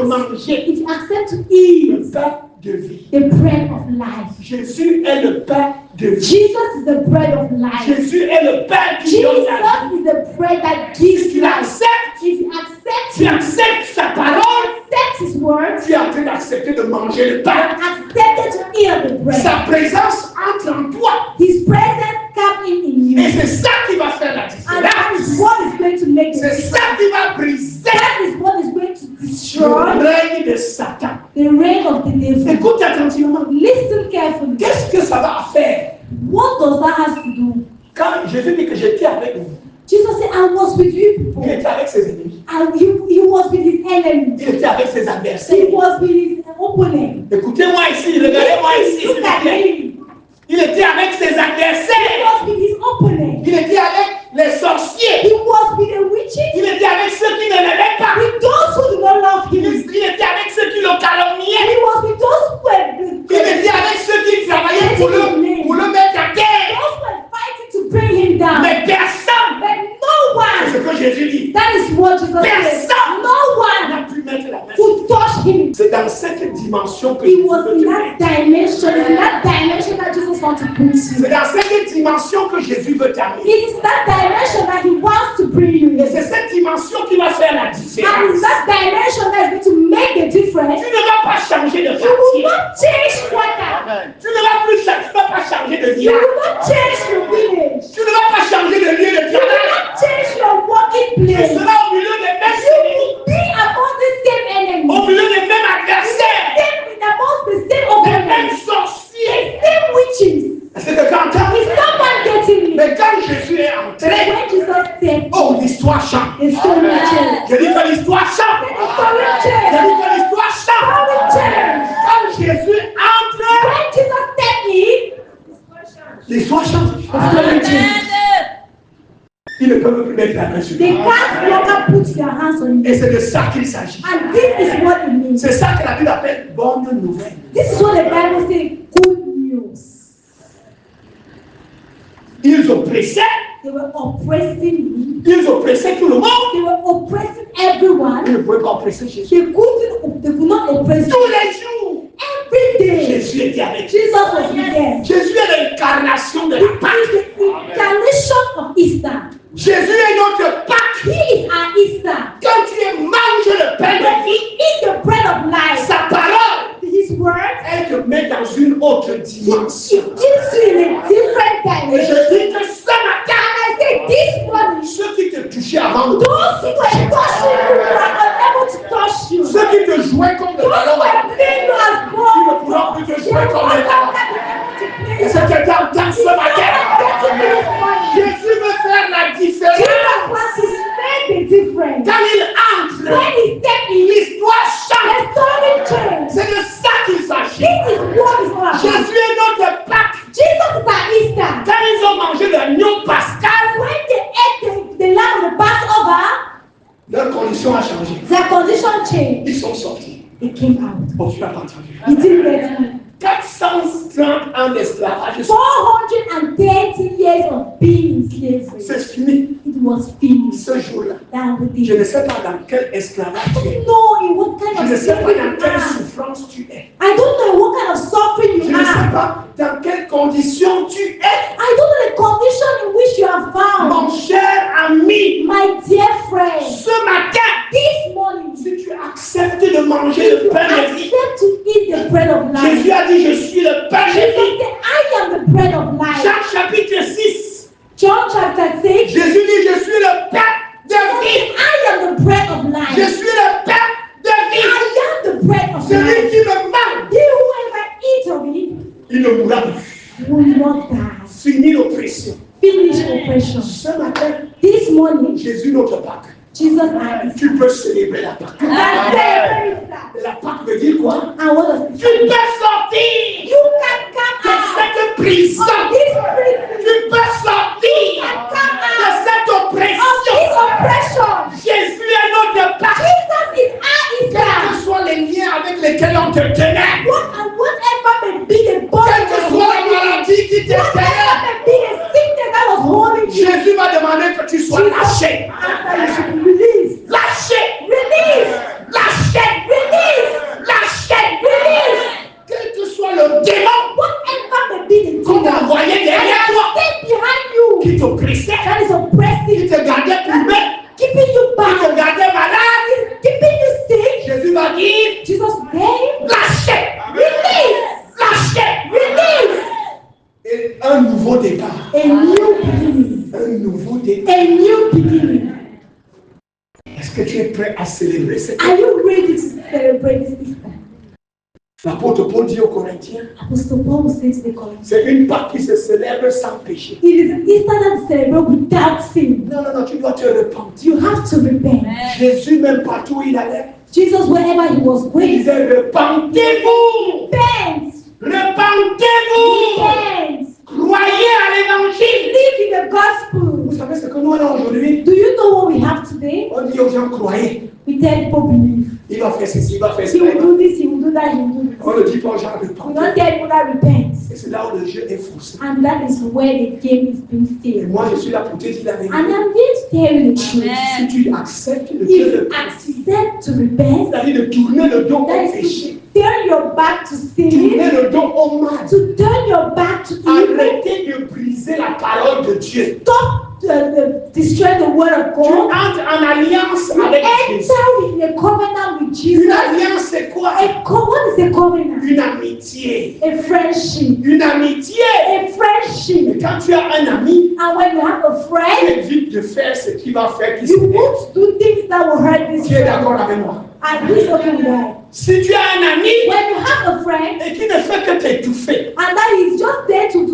manger If you accept to eat le pain de vie. the bread of life. Jésus est le pain de vie. Jesus is the bread of life. Jésus est le pain qui donne Jesus la vie. is the bread that Si gives tu life. l'acceptes, If you accept tu him, acceptes sa parole, accept his words, tu es en train d'accepter de manger le you pain. accepted to eat the bread. Sa présence entre en toi. His presence come in Et you. c'est ça qui va faire la And that is différence. what is going to make the C'est ça difference. qui va briser That is what is going to le destroy règne de Satan. the reign of the devil. Écoute attentivement. Listen carefully. Qu'est-ce que ça va faire? What does that have to do? Quand Jésus dit que j'étais avec vous, Jesus said, I was with you il before. était avec ses ennemis. And he was with his enemies. Il était avec ses He adversaires. was with his opponent. Écoutez-moi ici, regardez-moi ici, s'il Look vous at plaît. him. Il était avec ses He adversaires. was with his opponent. Il était avec les sorciers. He was with the witches. Il était avec ceux qui ne l'aimaient pas. With those who do not love Il him. était avec ceux qui le And calomniaient. he was with those who were Il était avec ceux qui travaillaient pour le mettre à terre. those who were fighting to bring him down. Mais personne, But no c'est ce one, que Jésus dit, that is what Jesus said. Personne. No one n'a pu mettre la main. could touch him. C'est dans cette dimension que He Jésus was veut in te that mettre. dimension that Jesus wants to put you. C'est dans cette dimension que Jésus veut t'amener. It is that dimension that he wants to bring you Et in. c'est cette dimension qui va faire la And it's différence. that dimension that is going to make the difference. Tu ne vas pas changer de You will quartier. not change water. Tu ne vas pas changer de You village. will not change your village. Tu ne vas pas changer de lieu de You will travail. not change your working Tu place. seras au milieu des mêmes You ennemis, will be among the same au enemies. milieu des mêmes adversaires, Among the same des opponents. mêmes sorciers. Same witches. C'est que quand Is someone getting me? mais quand Jésus est entré, When Jesus said, oh, l'histoire change. the story changed. Je dis que l'histoire change. The story Je changed. dis que l'histoire change. Story changed. Quand Jésus entre, When Jesus stepped in, l'histoire change. the story changed. Ils ne peuvent plus mettre la main sur They toi. can't longer put their hands on Et you. c'est de ça qu'il s'agit. And this is what it means. C'est ça que la Bible appelle bonne nouvelle. This is what the Bible says, good news. Ils oppressaient, They were oppressing me. ils oppressaient tout le monde. They were oppressing everyone. Ils ne pouvaient pas oppresser Jésus. They could not oppress Tous les jours, every day. Jésus était avec eux. Jesus was with them. Jésus est l'incarnation de la Pâque. The incarnation of Easter. Jésus est notre Pâque. He is our Easter. Quand tu manges le pain When de we vie, eat the bread of life, sa parole, His word, elle te met dans une autre dimension. it gives you in a different Et je dimension. dis que ce matin, And I say this morning, ceux qui te touchaient avant de those who were touching you were unable to touch you. ceux qui te jouaient comme des Those who ballons, were playing you as ils ne balls, pourront plus te they jouer will comme not des ballons. play Et you. c'est quelqu'un entend ce matin. Jésus veut faire la différence. Jesus wants to make the difference. Quand il entre, When He stepped in, l'histoire the change. story changed. C'est de ça qu'il s'agit. This is what is all about. Jésus est notre Pâque. Jesus is our Easter. Quand ils ont mangé l'agneau pascal, When they ate the lamb of the Passover, leur condition a changé. their condition changed. Ils sont sortis. They came out. Oh, tu n'as pas entendu. He didn't get me. 430 ans d'esclavage. 430 years of being in slavery. C'est fini. It was finished. Ce jour-là, That was je ne it. sais pas dans quel esclavage I tu es. don't know in what kind Je of ne sais pas slavery dans you quelle are. souffrance tu es. I don't know what kind of suffering Je you ne sais are. pas dans quelle condition tu es. I don't know the condition in which you are Mon found. cher ami, My dear friend, ce matin, this morning, si tu acceptes de manger le pain de vie, accept to eat the bread of life. Jésus a dit, je suis le pain de Jesus vie. said, I am the bread of life. Jean chapitre 6, John chapter 6. Jésus dit, je suis le pain de vie. I am the bread of Je life. suis le pain de vie. I am the bread of Celui life. qui me mange, He whoever eats of it il ne mourra plus. will not die. Fini l'oppression. Finish oppression. Ce matin, This morning, Jésus notre Pâque. Jesus Christ. Tu peux célébrer la Pâque. La Pâque veut dire quoi? And what does Tu peux sortir you can come de out cette prison. of this prison, Tu peux sortir de cette of this oppression. oppression. Jésus est notre Pâque. Jesus is our Quels que Easter. soient les liens avec lesquels on te tenait, Whatever may be the body quelle que that soit la was maladie qui te whatever tenait, may be the sickness that was lâcher. After you should be released. Lâcher. Release. Lâcher. Release. Lâcher. Release. Quel que soit le démon Whatever may be the qu'on demon a envoyé that derrière toi, is behind you, qui t'oppressait, that is qui oppressive, te gardait courbé, keeping you qui te bound, gardait malade, keeping you sick. Jésus va dire, Jesus' name. lâchez. Release. Lâchez. Release. Et un nouveau départ. A new beginning. Un nouveau départ. A new beginning. Est-ce que tu es prêt à célébrer cette Are you ready to celebrate this Easter? L'apôtre Paul dit aux Corinthiens, Apostle Paul will say to the Corinthians, c'est une Pâque qui se célèbre sans péché. it is an Easter that is celebrated without sin. Non, non, non, tu dois te repentir. You have to repent. Jésus, même partout où il allait, Jesus, wherever he was il going, disait, repentez-vous. repent. Repentez-vous. Repent. Croyez à l'évangile. Live in the gospel. Vous savez ce que nous avons aujourd'hui? Do you know what we have today? On dit aux gens, croyez. We tell people believe. Il va faire ceci, il va faire He cela. will do this, he will do that, he will do On this. ne dit pas aux gens, We repentez. don't tell people that repent. Et c'est là où le jeu est faussé. And that is where the game is being Et failed. moi, je suis là pour te dire la And vérité. I'm going to tell you the truth. Si tu acceptes de If te you repentir, accept to repent, c'est-à-dire de tourner le dos au that is péché, to turn your back to sin, tourner le dos au mal, to turn your back to evil, arrêtez de briser la parole de Dieu. stop destroying the word of Tu God, entres en alliance you avec Jésus. enter in a covenant with Une Jesus. alliance, c'est quoi? What is a covenant? Une amitié. A friendship. Une amitié. A friendship. Et quand tu as un ami, And when you have a tu friend, évites de faire ce qui va faire qu'il you se perd. won't do things that will hurt this Tu es d'accord friend. avec moi? And this okay with that. Si tu as un ami When you have a friend, et qui ne fait que t'étouffer, and that is just there to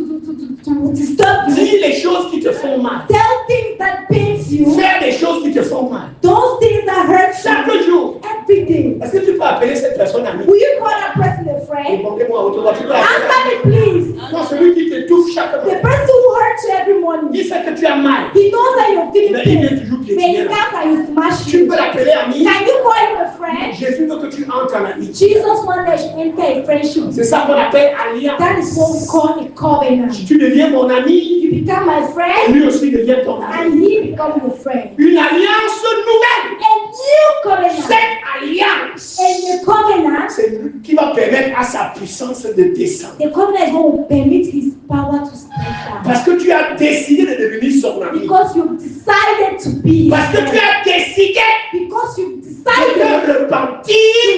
disturb you, dis les choses qui te font mal. tell things that pains you, Faire des choses qui te font mal. those things that hurt you Chaque jour. every day. Est-ce que tu peux appeler cette personne amie? Will you call that person a friend? Répondez-moi autour. Tu peux appeler. Answer me, please. Non, celui qui t'étouffe chaque The jour. person who hurts you every morning, Il sait que tu as mal. he knows that you're feeling Mais il vient pain. toujours But piétiner he là. comes and he smash Tu you. peux l'appeler ami. Can you call him a friend? Jésus veut que tu entres en amitié. Jesus wanted to enter a friendship. C'est ça qu'on appelle alliance. That is what we call a covenant. Si tu deviens mon ami, You become my friend, lui aussi devient ton ami. and he becomes your friend. Une alliance nouvelle. A new covenant. Cette alliance, And the covenant, c'est lui qui va permettre à sa puissance de descendre. the covenant is what will permit his power to step down. Parce que tu as décidé de devenir son ami. Because you've decided to be his Parce que tu friend. as décidé Because you've de decided te repentir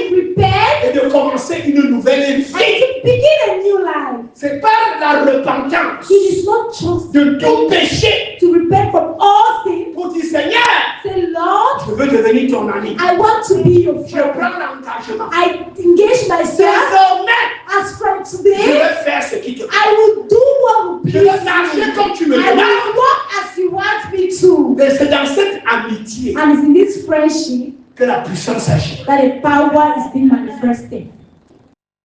to repent et de commencer une nouvelle and vie. to begin a new life. C'est par la repentance It is not just de tout péché to repent from all sin. pour dire Seigneur, Say, Lord, je veux devenir ton ami. I want to be your Je friend. prends l'engagement. I engage myself Désormais, as from je today. vais faire ce qui te plaît. I will do what will Je please vais marcher you. comme tu me I will demandes. walk as you want me to. Et c'est dans cette amitié And it's in this friendship que la puissance agit. that the power is being manifested.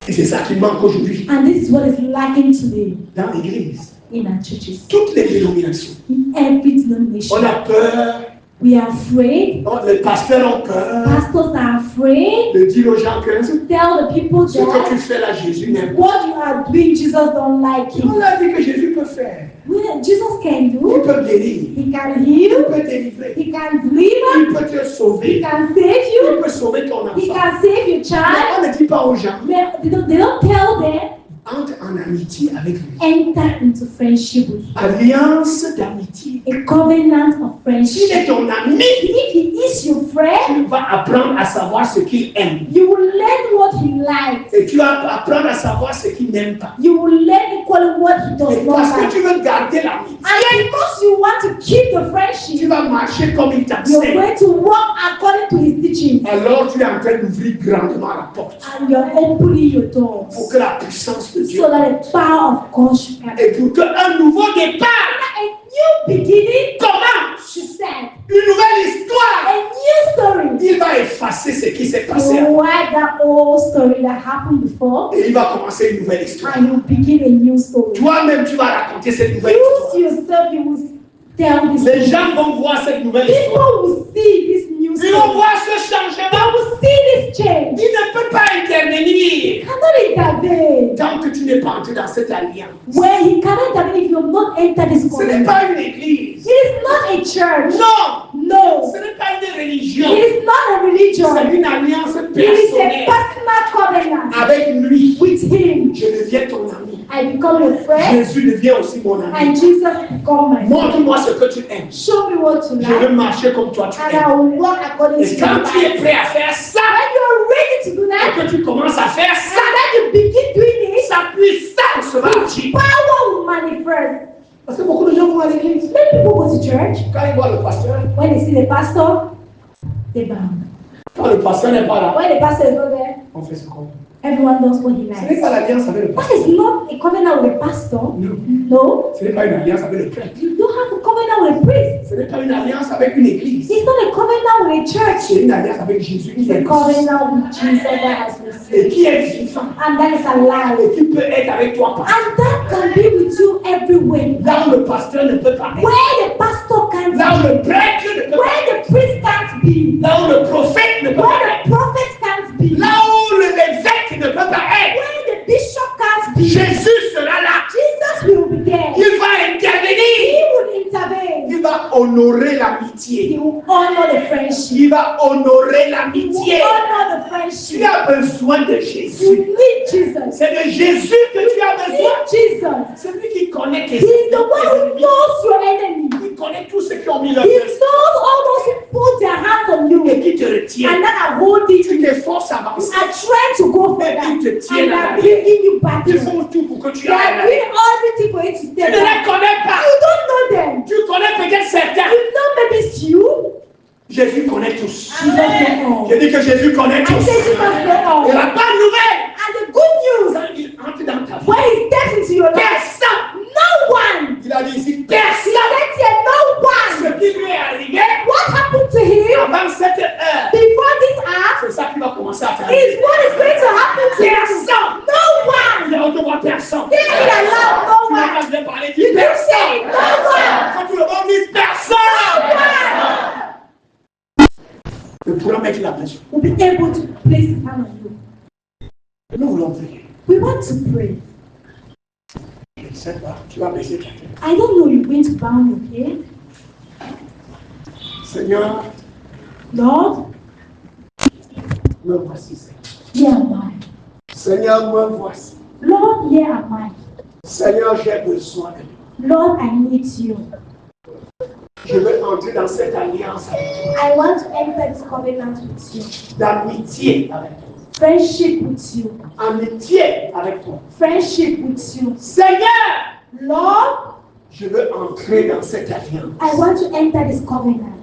Et c'est ça qui manque aujourd'hui And this is what is lacking today dans l'Église. in our churches, Toutes les dénominations. in every denomination. On a peur, We are afraid. les pasteurs ont peur Pastors are afraid de dire aux gens que to tell the people ce que that tu fais là, Jésus n'aime pas. what you are doing, Jesus don't like it. On a dit que Jésus peut faire. What Jesus can Il do, peut guérir. He can Il heal, peut délivrer. He can deliver, Il peut te He sauver. can save Il you, peut sauver ton He enfant. can save your Mais child. on ne dit pas aux gens, But they don't tell them, entre en amitié avec lui. enter into friendship with you. Alliance d'amitié. A covenant of S'il friendship. est ton ami, If he is your friend, tu vas apprendre à savoir ce qu'il aime. you will learn what he likes. Et tu vas apprendre à savoir ce qu'il n'aime pas. You will learn equally what he does Et not parce que like. tu veux garder l'amitié, And because you want to keep the tu friendship, vas marcher comme il you're t'enseigne. going to walk according to his teaching. Alors tu es en train d'ouvrir grandement la porte And you're opening your doors pour que la puissance de Dieu so that the power of God should come. et pour qu'un nouveau départ A new beginning, commence. she said. Une nouvelle histoire. A new story. Il va effacer ce qui s'est passé You avant. wipe that old story that happened before, Et il va commencer une nouvelle histoire. and you begin a new story. Toi-même, tu vas raconter cette nouvelle You histoire. yourself, you will tell this Les story. gens vont voir cette nouvelle histoire. People will see this new Ils vont story. voir ce They changement. will see this change. Il ne peut pas intervenir Cannot intervene. tant que tu n'es pas entré dans cette alliance. Where he cannot intervene if you have not entered this Ce n'est covenant. pas une église. It is not a church. Non, religion. It is not a religion. C'est une alliance It is a personnelle. personal covenant Avec lui, with him. je deviens ton ami. I become your friend, Jésus devient aussi mon ami. and Jesus become my friend. Montre-moi ce que tu aimes. Show me what to Je veux like, marcher comme toi tu and aimes. I will walk according to Et your quand tu es life. prêt à faire ça, When you're ready to do et that, que tu commences à faire and ça, then you begin doing it, sa puissance va agir. power will manifest. Parce que beaucoup de gens vont à l'église. Many people go to church. Quand ils voient le pasteur, When they see the pastor, they bow. quand le pasteur n'est pas là, When the pastor is not there, on fait ce qu'on veut. everyone does what he Ce n'est likes. pas l'alliance avec le That pasteur. is not a covenant with a pastor. Non. No. Ce n'est pas une alliance avec le prêtre. You don't have a covenant with a priest. Ce n'est pas une alliance avec une église. It's not a covenant with a church. C'est une alliance avec Jésus qui It's a est covenant with Jesus that has et received. qui est vivant And that is alive. et qui peut être avec toi partout. And that can be with you everywhere. Là où le pasteur ne peut pas être. Where the pastor can't Là où be. le prêtre ne peut pas Where the priest can't be. être. Là où le prophète ne peut pas Where être. the prophet can't be. Là où l'évêque ne peut pas être. Where the bishop can't be. Jésus sera là. Jesus will be there. Il va He intervenir. will intervene. Il va honorer l'amitié. He will honor the friendship. Il va honorer He will l'amitié. honor the Tu friendship. as besoin de You Jésus. need Jesus. C'est de Jésus que tu as You besoin. need Jesus. Celui qui connaît tes He is the one who ennemis. knows your enemy. Il connaît tous ceux qui ont mis leur He main knows all those who put their hands on you et qui te retiennent. and then are holding Tu you t'efforces à avancer. and trying to go further Et ils te tiennent and à la are bringing you back. Ils They font tout pour que tu are ailles. doing everything for you to Tu stay ne les back. connais pas. You don't know them. Tu connais peut-être certains. You know maybe it's you. Jésus connaît tous. Jesus know all. Je dis que Jésus connaît I tous. say Jesus know Et all. la bonne nouvelle, And the good news, quand il entre dans ta vie, when he steps into your life, personne, no one, il a dit ici, he personne, said here, no one. ce qui lui est arrivé What happened to him avant cette heure, before this act c'est ça qui va commencer à faire. is what is going to happen to you. Personne. No one. Il a recevoir personne. He will allow no Tu n'as one. pas bien parlé, You dis can personne. say no one. Quand tout le monde dit personne, nous pourrons mettre la pression. Will be able to place his hand on you. Nous voulons prier. We want to pray. Je ne sais pas, tu vas baisser ta tête. I don't know you're going to bow your head. Seigneur, Lord, me voici, Seigneur. here am I. Seigneur, me voici. Lord, here am I. Seigneur, j'ai besoin de toi. Lord, I need you. Je veux entrer dans cette alliance avec toi, I want to enter this covenant with you. d'amitié avec toi, Friendship with you. amitié avec toi. Friendship with you. Seigneur, Lord, je veux entrer dans cette alliance. I want to enter this covenant.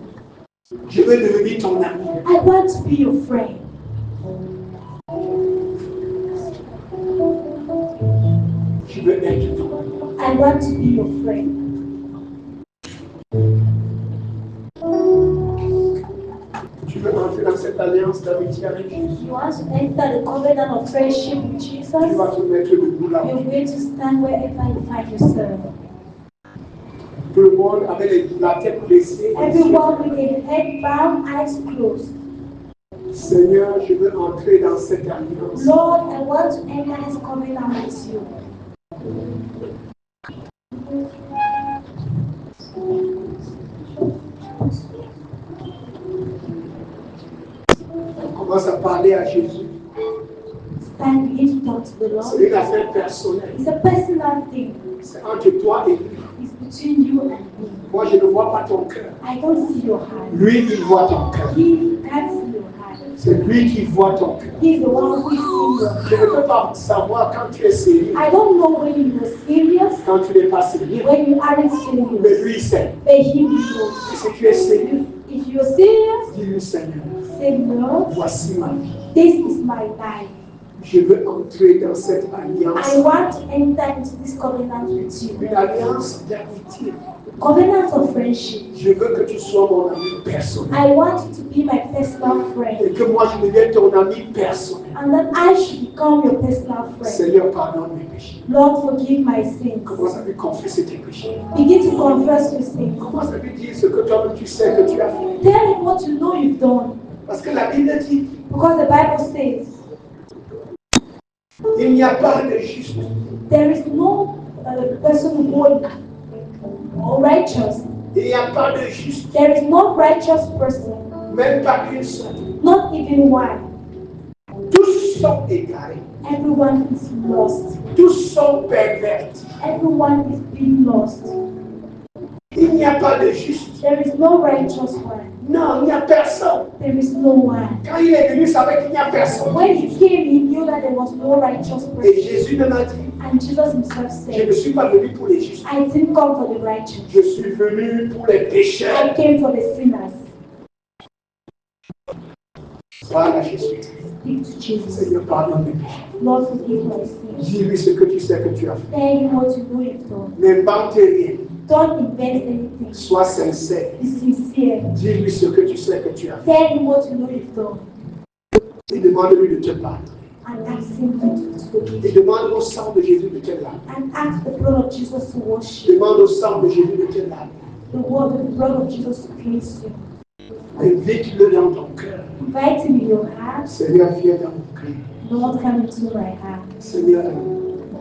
Je veux devenir ton ami. I want to be your friend. Je veux être ton ami. I want to be your friend. Tu veux entrer dans cette alliance d'amitié avec Jésus. You want to enter the covenant of friendship with Jesus? Tu vas te mettre debout là. You're going to stand wherever you find yourself. Tout le monde avec la tête baissée. Everyone with a head bowed, eyes closed. Seigneur, je veux entrer dans cette alliance. Lord, I want to enter this covenant with you. On commence à parler à Jésus. Stand, begin to talk to the C'est Lord. une affaire personnelle. It's a personal thing. C'est entre toi et lui. It's between you and me. Moi, je ne vois pas ton cœur. I don't see your heart. Lui, il voit ton cœur. He can't see your heart. C'est lui qui voit ton cœur. He's the one who is seeing your Je heart. ne peux pas savoir quand tu es sérieux, I don't know when you're serious, quand tu n'es pas sérieux. when you aren't Mais serious. lui, il sait. But he knows. Et si tu es sérieux, If you're serious, dis-lui, Seigneur, say, Lord, voici ma vie. this is my life. Je veux entrer dans cette alliance. I want to enter into this covenant with you. Une alliance d'amitié. Covenant of friendship. Je veux que tu sois mon ami personnel. I want you to be my personal Et friend. que moi, je devienne ton ami personnel. And that I should become your personal friend. Seigneur, pardonne mes péchés. Lord, forgive my sins. Commence à lui confesser tes péchés. Begin to confess your sins. Commence à lui dire ce que toi-même tu sais que tu as fait. Tell him what you know you've done. Parce que la Bible dit, Because the Bible says, il n'y a pas de juste. there is no person holy or righteous. Il n'y a pas de juste. There is no righteous person. Même pas une seule. Not even one. Tous sont égarés. Everyone is lost. Tous sont pervertis. Everyone is being lost. Il n'y a pas de juste. There is no righteous one. Non, il n'y a personne. There is no one. Quand il est venu, il savait qu'il n'y a personne. When he came, he knew that there was no righteous Et person. Jésus même a dit, And Jesus himself je ne said, suis pas venu pour les justes. I didn't come for the righteous. Je suis venu pour les pécheurs. I came for the sinners. Voilà Jésus. Speak to Jesus. Seigneur, pardonne mes péchés. Lord, forgive my sins. Dis-lui ce que tu sais que tu as fait. Tell him what you know you've done. N'invente rien. Don't invent anything. Sois sincère. Be sincere. Dis-lui ce que tu sais que tu as fait. Tell him what you know you've done. Et demande-lui de te pardonner. And ask him to forgive Et you. demande au sang de Jésus de te laver. And ask the blood of Jesus to wash you. Demande au sang de Jésus de te laver. The blood of Jesus to cleanse you. Invite-le dans ton cœur. Invite him in your heart. Seigneur, viens dans mon cœur. Lord, come into my heart. Seigneur,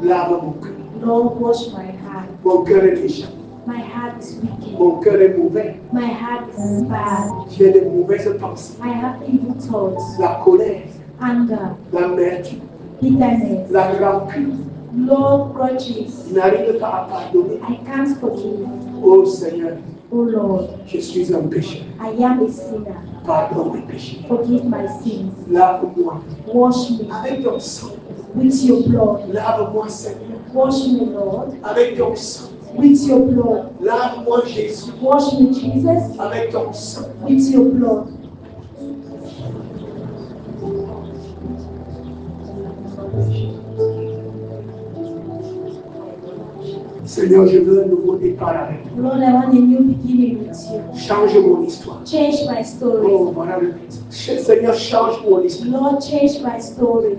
lave mon cœur. Lord, wash my heart. Mon cœur est méchant. My heart is wicked. Mon cœur est mauvais. My heart is bad. J'ai de mauvaises pensées. I have evil thoughts, La colère, anger, l'amertume, bitterness, la rancune. Lord, grudges. Je n'arrive pas à pardonner. I can't forgive. Oh Seigneur, Oh Lord, je suis un pécheur. I am a sinner. Pardonne mes péchés. Forgive my sins. Lave-moi Wash me avec ton sang. with your blood. Lave-moi, Seigneur, Wash me, Lord, avec ton sang. with your blood. Lave-moi, Jésus, Wash me, Jesus, avec ton sang. with your blood. Seigneur, je veux un nouveau départ avec toi. Lord, I want a new beginning with you. Change mon histoire. Change my story. Oh, voilà le but. Seigneur, change mon histoire. Lord, change my story.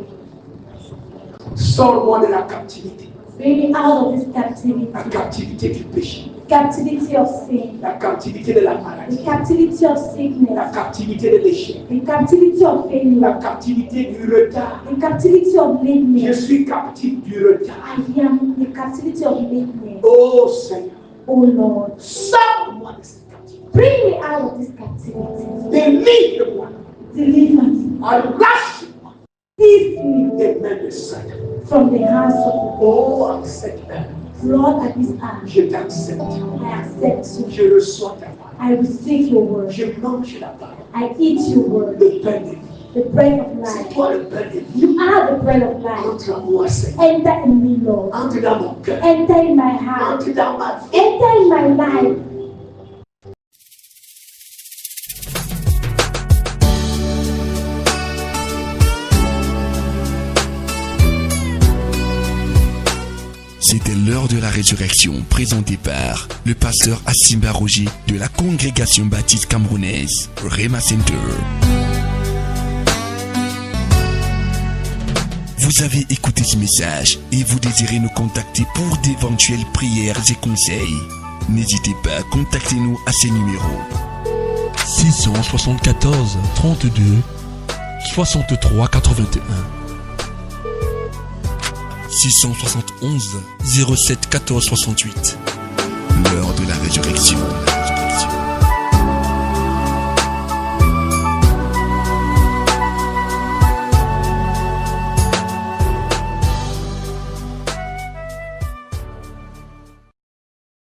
Sors-moi de la captivité. Bring me out of this captivity. La captivité du péché. Captivity of sin. La captivité de la The maladie. captivity of La sickness. captivité de l'échec. The captivity of La failure. captivité du retard. The captivity of Je lateness. suis captif du retard. I am the captivity of lateness. Oh Seigneur, Oh Lord, sors-moi de cette captivité. bring me out of this captivity. Délivre-moi. Deliver me. Arrache-moi Seize me des mains de Satan. from the hands of Oh, en cette heure, the Lord at this hour. je t'accepte. I accept you. Je reçois ta parole. I receive your word. Je mange la parole. I eat your word. Le pain de vie. The bread of C'est life. toi le pain de vie. You are the bread of life. Entre en moi, Seigneur. Enter in me, Lord. Entre dans mon cœur. Enter in my heart. Entre dans ma vie. Enter in my life. C'était l'heure de la résurrection présentée par le pasteur Assimba Roger de la congrégation baptiste camerounaise Rema Center. Vous avez écouté ce message et vous désirez nous contacter pour d'éventuelles prières et conseils. N'hésitez pas à contacter nous à ces numéros 674 32 63 81 671 07 14 68. L'heure de la résurrection.